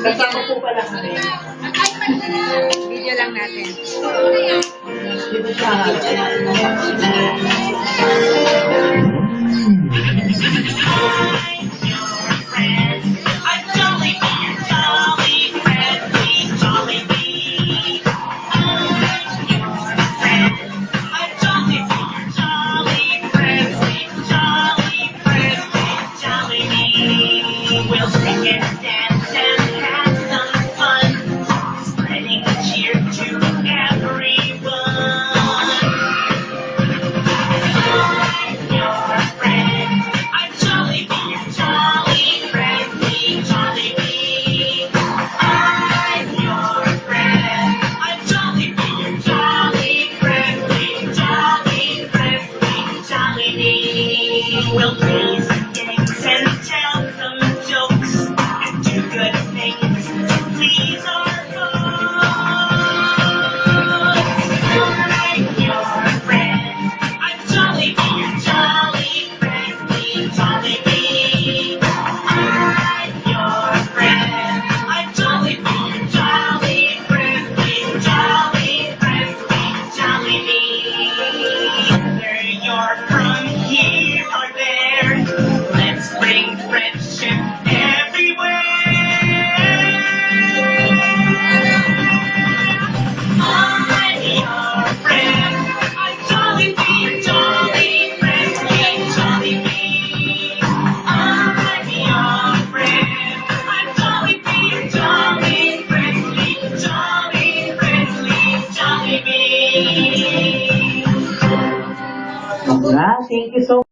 Kasama po pala kami. Video lang natin. Dito sa We'll sing and dance and have some fun, spreading cheer to everyone. I'm your friend. I'm Jolly Bee, jolly, friendly, Jolly Bee. I'm your friend. I'm Jolly Bee, jolly, friendly, Jolly Bee. We'll play some games and tell some jokes and do good things to please our folks. I'm your friend. I'm Jolly Bee, jolly, friendly, Jolly Bee. I'm your friend. I'm Jolly Bee, jolly, friendly, Jolly Bee. Whether you're from here or there, let's bring friendship everywhere. I'm your friend. I'm Jolly Bee, jolly, friendly, Jolly Bee. I'm your friend. I'm Jolly Bee, jolly, friendly, Jolly Bee. thank you so